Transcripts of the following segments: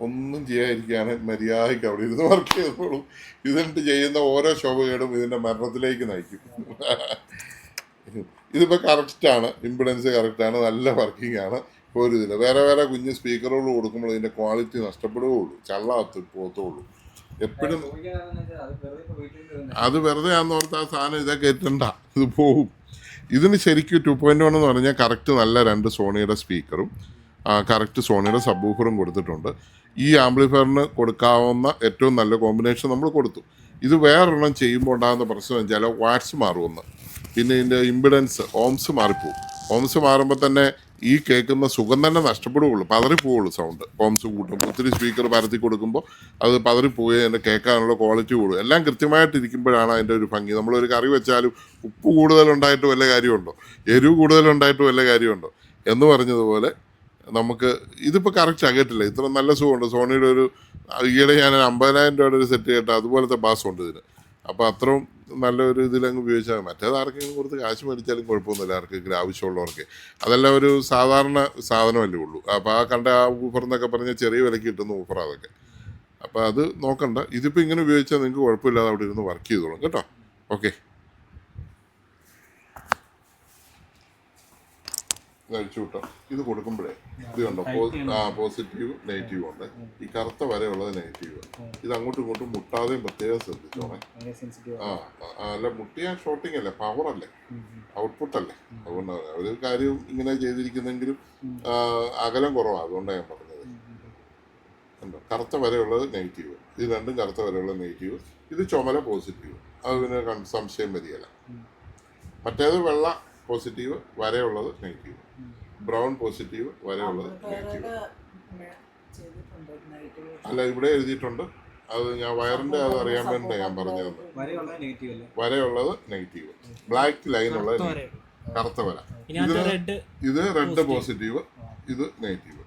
ഒന്നും ചെയ്യാതിരിക്കുകയാണ് മര്യാദയ്ക്ക് അവിടെ ഇരുന്ന് വർക്ക് ചെയ്തോളൂ. ഇതിട്ട് ചെയ്യുന്ന ഓരോ ശോഭകേടും ഇതിൻ്റെ മരണത്തിലേക്ക് നയിക്കും. ഇതിപ്പോൾ കറക്റ്റാണ്, ഇമ്പിഡൻസ് കറക്റ്റാണ്, നല്ല വർക്കിംഗ് ആണ്. ഇപ്പോൾ ഒരു ഇതില്ല. വേറെ വേറെ കുഞ്ഞ് സ്പീക്കറുകൾ കൊടുക്കുമ്പോൾ ഇതിൻ്റെ ക്വാളിറ്റി നഷ്ടപ്പെടുകയുള്ളൂ, ചള്ളാത്ത് പോത്തുള്ളൂ. എപ്പോഴും അത് വെറുതെ ആണെന്ന് ഓർത്ത് ആ സാധനം ഇതൊക്കെ എത്തണ്ട, ഇത് പോവും. ഇതിന് ശരിക്കും 2.1 എന്ന് പറഞ്ഞാൽ കറക്റ്റ് നല്ല 2 സോണിയുടെ സ്പീക്കറും കറക്റ്റ് സോണിയുടെ സബ്വൂഫറും കൊടുത്തിട്ടുണ്ട്. ഈ ആംപ്ലിഫയറിന് കൊടുക്കാവുന്ന ഏറ്റവും നല്ല കോമ്പിനേഷൻ നമ്മൾ കൊടുത്തു. ഇത് വേറൊരെണ്ണം ചെയ്യുമ്പോൾ ഉണ്ടാകുന്ന പ്രശ്നം വെച്ചാൽ വാട്ട്സ് മാറുമെന്ന്, പിന്നെ ഇതിൻ്റെ ഇമ്പിഡൻസ് ഓംസ് മാറിപ്പോവും. ഓംസ് മാറുമ്പോൾ തന്നെ ഈ കേൾക്കുന്ന സുഖം തന്നെ നഷ്ടപ്പെടുകയുള്ളൂ, പതറിപ്പോവുള്ളൂ സൗണ്ട്. ഓംസ് കൂട്ടും, ഒത്തിരി സ്പീക്കർ പരത്തി കൊടുക്കുമ്പോൾ അത് പതറിപ്പോയി അതിൻ്റെ കേൾക്കാനുള്ള ക്വാളിറ്റി കൂടും. എല്ലാം കൃത്യമായിട്ടിരിക്കുമ്പോഴാണ് അതിൻ്റെ ഒരു ഭംഗി. നമ്മളൊരു കറി വെച്ചാലും ഉപ്പ് കൂടുതലുണ്ടായിട്ട് വല്ല കാര്യമുണ്ടോ, എരിവ് കൂടുതലുണ്ടായിട്ട് വല്ല കാര്യമുണ്ടോ എന്ന് പറഞ്ഞതുപോലെ നമുക്ക് ഇതിപ്പോൾ കറക്റ്റ് ആകിയിട്ടില്ല. ഇത്ര നല്ല സുഖമുണ്ട്. സോണിയുടെ ഒരു ഈയിടെ ഞാൻ 50,000 രൂപയുടെ ഒരു സെറ്റ് കേട്ടോ, അതുപോലത്തെ ബാസുണ്ട് ഇതിന്. അപ്പോൾ അത്രയും നല്ലൊരു ഇതിലങ്ങ് ഉപയോഗിച്ചാൽ മറ്റേത് ആർക്കെങ്കിലും കൊടുത്ത് കാശ് മേടിച്ചാലും കുഴപ്പമൊന്നുമില്ല, ആർക്കെങ്കിലും ആവശ്യമുള്ളവർക്ക്. അതെല്ലാം ഒരു സാധാരണ സാധനമല്ലേ ഉള്ളൂ. അപ്പോൾ ആ കണ്ട ആ ഊഫർ എന്നൊക്കെ പറഞ്ഞാൽ ചെറിയ വിലയ്ക്ക് കിട്ടുന്ന ഊഫർ അതൊക്കെ. അപ്പോൾ അത് നോക്കണ്ട. ഇതിപ്പോൾ ഇങ്ങനെ ഉപയോഗിച്ചാൽ നിങ്ങൾക്ക് കുഴപ്പമില്ലാതെ അവിടെ ഇരുന്ന് വർക്ക് ചെയ്തോളും കേട്ടോ. ഓക്കെ, കഴിച്ചു വിട്ടോ. ഇത് കൊടുക്കുമ്പോഴേ ഇത് കണ്ടോ, പോസിറ്റീവ് നെഗറ്റീവ് ഉണ്ട്. ഈ കറുത്ത വരെയുള്ളത് നെഗറ്റീവ്. ഇത് അങ്ങോട്ടും ഇങ്ങോട്ടും മുട്ടാതെയും പ്രത്യേകം ശ്രദ്ധിച്ചോണേ. അല്ല മുട്ടിയ ഷോട്ടിംഗ് അല്ലേ, പവർ അല്ലേ, ഔട്ട്പുട്ട് അല്ലേ. അതുകൊണ്ടാണ് ഒരു കാര്യം ഇങ്ങനെ ചെയ്തിരിക്കുന്നെങ്കിലും അകലം കുറവാണ്, അതുകൊണ്ടാണ് ഞാൻ പറഞ്ഞത്. കണ്ടോ, കറുത്ത വരെയുള്ളത് നെഗറ്റീവ്, ഇത് രണ്ടും കറുത്ത വരെയുള്ള നെഗറ്റീവ്. ഇത് ചുമല പോസിറ്റീവ്, അത് പിന്നെ സംശയം വരികയില്ല. മറ്റേത് വെള്ള പോസിറ്റീവ് വരെയുള്ളത് നെഗറ്റീവ്, ബ്രൗൺ പോസിറ്റീവ് വരെയുള്ളത് നെഗറ്റീവ്. അല്ല, ഇവിടെ എഴുതിയിട്ടുണ്ട്. അത് ഞാൻ വയറിന്റെ അത് അറിയാൻ വേണ്ടി ഞാൻ പറഞ്ഞത്. വരെയുള്ളത് നെഗറ്റീവ്, ബ്ലാക്ക് ലൈൻ ഉള്ളത് കറുത്ത വര. ഇത് റെഡ് പോസിറ്റീവ്, ഇത് നെഗറ്റീവ്.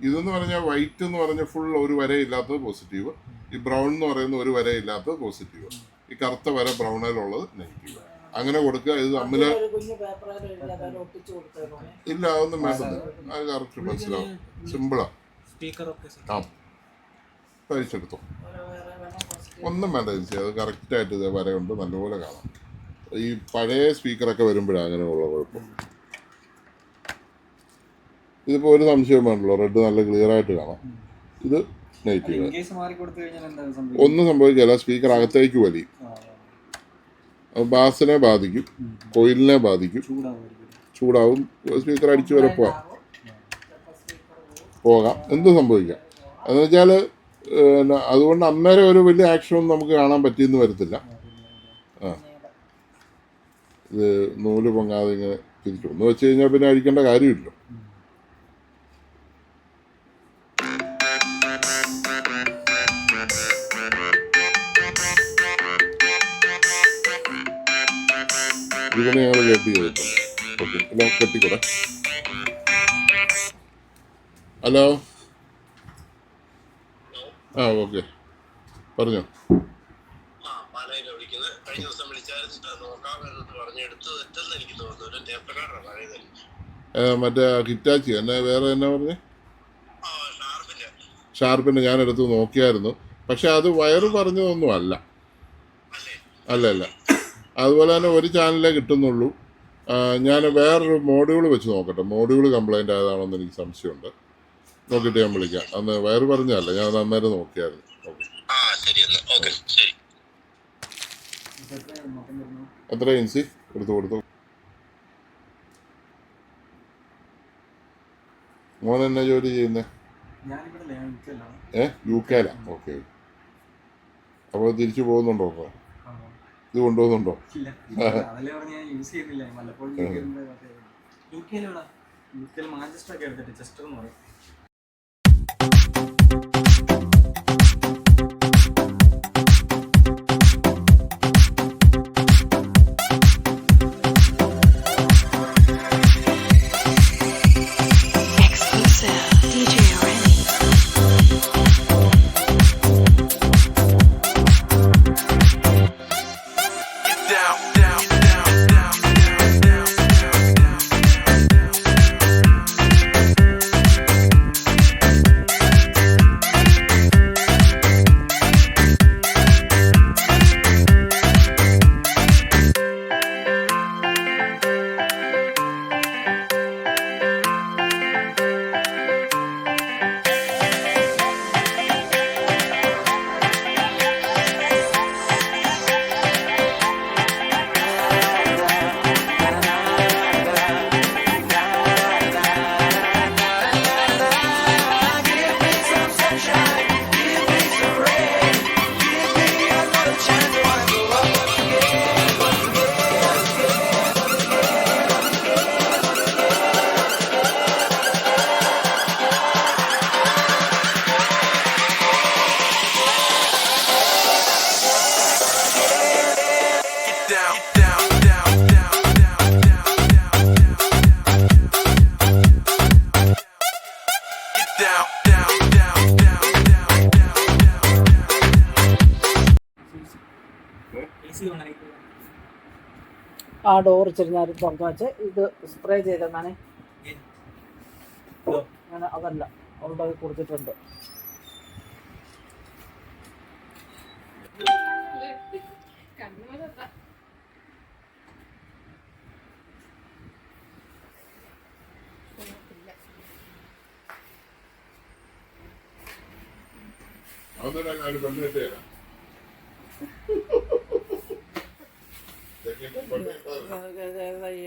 ഇതെന്ന് പറഞ്ഞാൽ വൈറ്റ് എന്ന് പറഞ്ഞാൽ ഫുൾ ഒരു വരയില്ലാത്തത് പോസിറ്റീവ്. ഈ ബ്രൗൺ എന്ന് പറയുന്ന ഒരു വരയില്ലാത്തത് പോസിറ്റീവ്. ഈ കറുത്ത വര ബ്രൗണിലുള്ളത് നെഗറ്റീവ്. അങ്ങനെ കൊടുക്കുക. ഇത് തമ്മില് ഇല്ല, അതൊന്നും വേണ്ടത്, അത് കറക്റ്റ് മനസ്സിലാവും. സിമ്പിളാ. ആ, കഴിച്ചെടുത്തോ. ഒന്നും വേണ്ട ചേച്ചി, അത് കറക്റ്റായിട്ട് ഇത് വരയുണ്ട്, നല്ലപോലെ കാണാം. ഈ പഴയ സ്പീക്കറൊക്കെ വരുമ്പോഴാണ് അങ്ങനെയുള്ള കുഴപ്പം. ഇതിപ്പോൾ ഒരു സംശയം വേണ്ടല്ലോ, റെഡ് നല്ല ക്ലിയർ ആയിട്ട് കാണാം. ഇത് നെഗറ്റീവ്. ഒന്നും സംഭവിക്കില്ല, സ്പീക്കർ അകത്തേക്ക് വലിയും. അത് ബാസിനെ ബാധിക്കും, കോയിലിനെ ബാധിക്കും, ചൂടാവും, സ്പീക്കർ അടിച്ചു വരെ പോകാം, എന്തും സംഭവിക്കാം. എന്ന് വെച്ചാൽ അതുകൊണ്ട് അന്നേരം ഒരു വലിയ ആക്ഷനൊന്നും നമുക്ക് കാണാൻ പറ്റിയെന്ന് വരത്തില്ല. ആ, ഇത് നൂല് പൊങ്ങാതെ ഇങ്ങനെ തിരിച്ചു ഒന്ന് വെച്ച് കഴിഞ്ഞാൽ പിന്നെ അടിക്കേണ്ട കാര്യമില്ല. ഇതിനെ ഞങ്ങൾ കെട്ടി ചെയ്തിട്ടുണ്ട്. ഓക്കെ, എല്ലാം കെട്ടിക്കൂടെ. ഹലോ, ആ ഓക്കെ, പറഞ്ഞോ. മറ്റേ ഹിറ്റാച്ചി എന്നെ വേറെ എന്നാ പറഞ്ഞേ? ഷാർപ്പിൻ്റെ ഞാൻ എടുത്ത് നോക്കിയായിരുന്നു, പക്ഷെ അത് വയറ് പറഞ്ഞതൊന്നും അല്ല. അല്ല. അതുപോലെ തന്നെ ഒരു ചാനലേ കിട്ടുന്നുള്ളൂ. ഞാൻ വേറൊരു മോഡ്യൂൾ വെച്ച് നോക്കട്ടെ, മോഡ്യൂൾ കംപ്ലൈൻ്റ് ആയതാണെന്ന് എനിക്ക് സംശയമുണ്ട്. നോക്കിയിട്ട് ഞാൻ വിളിക്കാം. അന്ന് വയറ് പറഞ്ഞല്ല, ഞാൻ അന്നേരം നോക്കിയായിരുന്നു. ഓക്കെ, എത്ര ഇഞ്ച് കൊടുത്തു. മോൻ എന്നാ ജോലി ചെയ്യുന്നേ? UK? ഓക്കെ. അപ്പോൾ തിരിച്ചു പോകുന്നുണ്ടോ? അപ്പോൾ ഇത് കൊണ്ടുപോകുന്നുണ്ടോ? ആ ഡോർ ഇച്ചിരി നേരം തുറന്നു വെച്ച് ഇത് സ്പ്രേ ചെയ്തെന്നാണ്. ഞാൻ അതല്ല അവിടെ കൊടുത്തിട്ടുണ്ട്.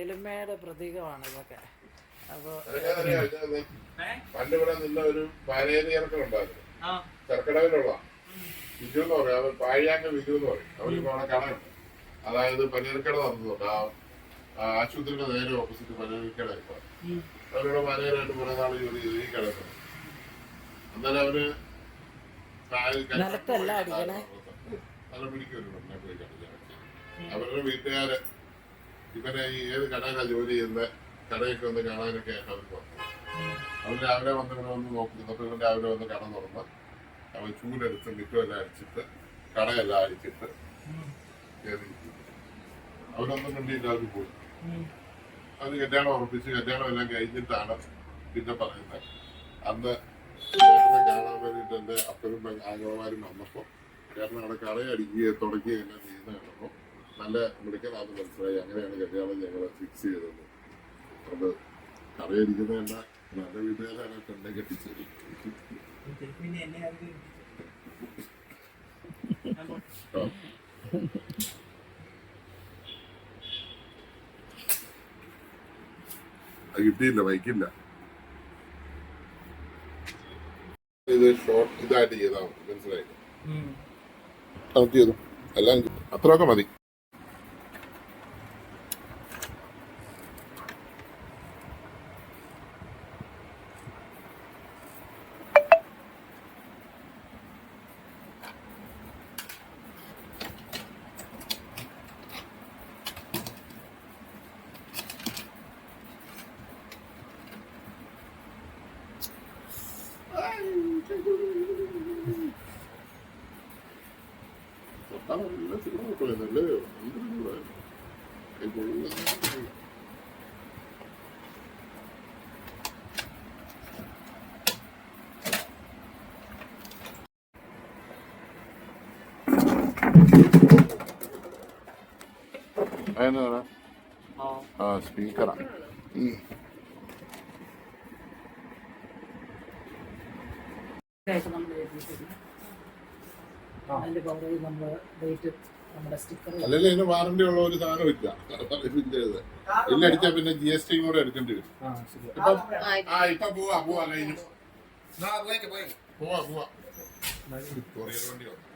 എളിമയുടെ പ്രതീകമാണ് ഇതൊക്കെ. അപ്പൊ പണ്ടിവിടെ നിന്ന ഒരു പാലേരി ഇറക്കമുണ്ടായിരുന്നു, ചെറുക്കടവിലുള്ള വിജു എന്ന് പറയും. അവർ പാഴിയാക്ക വിജു എന്ന് പറയും. അവരിപ്പോ അവിടെ കടയുണ്ട്. അതായത് പനീർക്കട നടന്നുണ്ട്. ആ ആശുപത്രിയുടെ നേരെ ഓപ്പോസിറ്റ് പനീർക്കട. ഇപ്പൊ അവരുടെ പനീരായിട്ട് കുറെ നാൾ ജോലി ചെയ്ത് ഈ കടന്നു. അന്നേരം അവര് നല്ല പിടിക്കൊരു പെണ്ണെ പോയി കണ്ടില്ല. അവരുടെ വീട്ടുകാര് ഇവരെ ഈ ഏത് കടയിലാണ് ജോലി ചെയ്യുന്ന കടയൊക്കെ ഒന്ന് കാണാനൊക്കെ ആയിട്ട് അവർ പറഞ്ഞു. അവർ രാവിലെ വന്ന് ഇവിടെ വന്ന് നോക്കുന്നപ്പോൾ ഇവർ രാവിലെ വന്ന് കട തുറന്ന് അവർ ചൂടെടുത്ത് മിറ്റമെല്ലാം അടിച്ചിട്ട് കടയെല്ലാം അടിച്ചിട്ട് കയറി. അവരൊന്നും കണ്ടിട്ട് അവർ പോയി. അത് കല്യാണം ഉറപ്പിച്ച് കല്യാണം എല്ലാം കഴിഞ്ഞിട്ടാണ് പിന്നെ പറയുന്നത്. അന്ന് കാണാൻ വേണ്ടിയിട്ട് എൻ്റെ അപ്പനും ആംഗളമാരും വന്നപ്പോൾ കാരണം അവിടെ കറയടിക്കുകയോ തുടക്കുകയോ എല്ലാം ചെയ്യുന്ന കാണുമ്പോൾ നല്ല മിടുക്കനാന്ന് മനസ്സിലായി. അങ്ങനെയാണ് കല്യാണം ഞങ്ങൾ ഫിക്സ് ചെയ്തത്. അത് കറയടിക്കുന്നതല്ല, നല്ല വീട്ടുകാരാണ് പെണ്ണെ കെട്ടിച്ചത്. ആ. അത് കിട്ടിയില്ല, വൈക്കില്ല. ഇത് ഷോർട്ട് ഇതായിട്ട് ചെയ്താൽ മതി, മനസ്സിലായി? കണക്ട് ചെയ്തു എല്ലാം അത്രയൊക്കെ മതി. അതിനാണ് സ്പീക്കറാ. അതിന്റെ പുറകിൽ നമ്മൾ ഡേറ്റ് നമ്മുടെ സ്റ്റിക്കർ അല്ലെങ്കിൽ അതിന് വാറണ്ടി ഉള്ള ഒരു സാധനം ഇല്ല. ബില്ലടിച്ചാൽ പിന്നെ GST കൂടെ എടുക്കേണ്ടി വരും. ഇപ്പൊ പോവാ കഴിഞ്ഞു. പോവാ കൊറിയർ വണ്ടി വന്നു.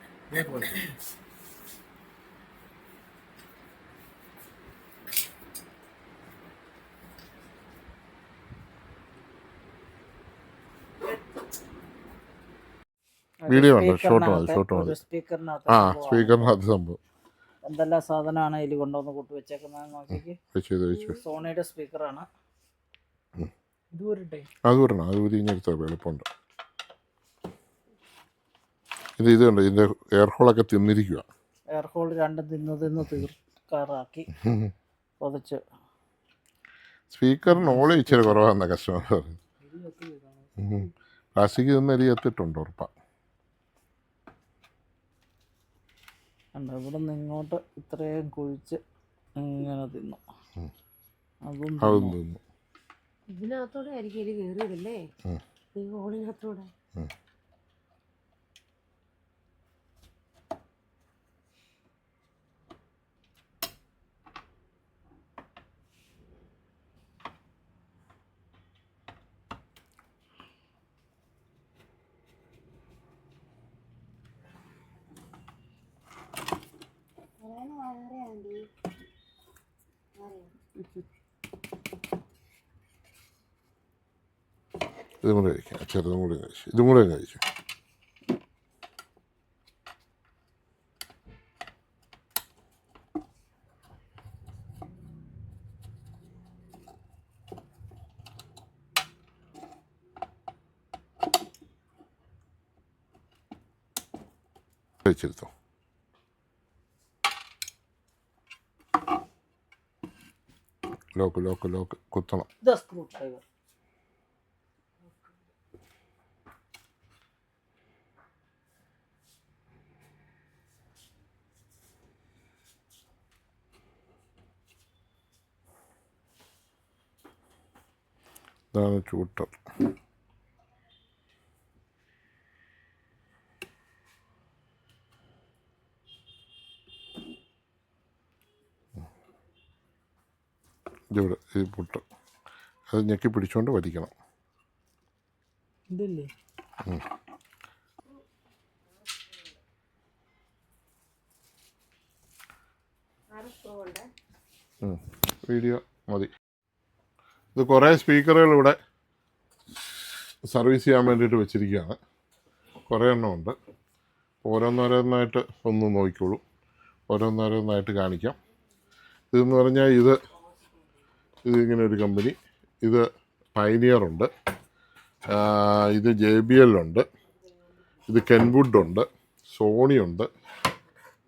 വീഡിയോ ഉണ്ടോ? ഷോർട്ട് മതി. സ്പീക്കറിനകത്ത് സംഭവം എന്തെല്ലാം സാധനമാണ് ഇതിൽ കൊണ്ടുവന്ന് കൂട്ടി വെച്ചേക്കുന്നത് നോക്കിക്ക്. വെച്ചു. സോണിയുടെ സ്പീക്കറാണ്. അത് വരണം, അത് ഉരിഞ്ഞെടുത്ത എളുപ്പമുണ്ട്. ഇത് കണ്ടോ, ഇതിന്റെ എയർ ഹോളൊക്കെ തിന്നിരിക്കുക. എയർ ഹോൾ രണ്ടും തിന്ന് തീർക്കാറാക്കി പൊതിച്ച്. സ്പീക്കറിന് ഓളി ഇച്ചിരി കുറവാണെന്ന കസ്റ്റമർ പറഞ്ഞു. പ്ലാസ്റ്റിക് നിന്ന് എരി എത്തിയിട്ടുണ്ട് ഉറപ്പാണ്. ഇവിടെ നിന്ന് ഇങ്ങോട്ട് ഇത്രയും കുഴിച്ച് ഇങ്ങനെ തിന്നു. അതും തിന്നു. ഇതിനകത്തോടെ ആയിരിക്കും എലി കയറിയതല്ലേ, ഈ ഹോളിനകത്തോടെ. ഇതും കൂടെ കഴിക്കാം, ചെറുതും കൂടെ കഴിച്ചു. ഇതും കൂടെ കഴിച്ചു. കഴിച്ചെടുത്തോ. ലോക്ക് കുത്തണം. Screwdriver. ഇതാണ് ചൂട്ടർ. ഇതിവിടെ ഈ പുട്ട് അത് ഞെക്കി പിടിച്ചുകൊണ്ട് വലിക്കണം. ഇതില്ലേ വീഡിയോ മതി. ഇത് കുറേ സ്പീക്കറുകൾ ഇവിടെ സർവീസ് ചെയ്യാൻ വേണ്ടിയിട്ട് വെച്ചിരിക്കുകയാണ്. കുറേ എണ്ണമുണ്ട്. ഓരോന്നോരോന്നായിട്ട് ഒന്ന് നോക്കിക്കോളൂ. ഓരോന്നോരോന്നായിട്ട് കാണിക്കാം. ഇതെന്ന് പറഞ്ഞാൽ ഇതിങ്ങനെ ഒരു കമ്പനി. ഇത് പൈനിയർ ഉണ്ട്, ഇത് JBL ഉണ്ട്, ഇത് കെൻവുഡ് ഉണ്ട്, സോണി ഉണ്ട്,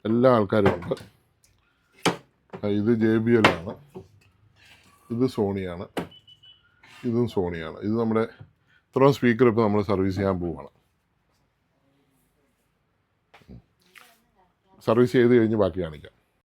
എല്ലാ ആൾക്കാരും ഉണ്ട്. ഇത് JBL ആണ്, ഇത് സോണിയാണ്, ഇതും സോണിയാണ്. ഇത് നമ്മുടെ ഇത്രയും സ്പീക്കർ ഇപ്പോൾ നമ്മൾ സർവീസ് ചെയ്യാൻ പോവുകയാണ്. സർവീസ് ചെയ്ത് കഴിഞ്ഞ് ബാക്കി കാണിക്കാം.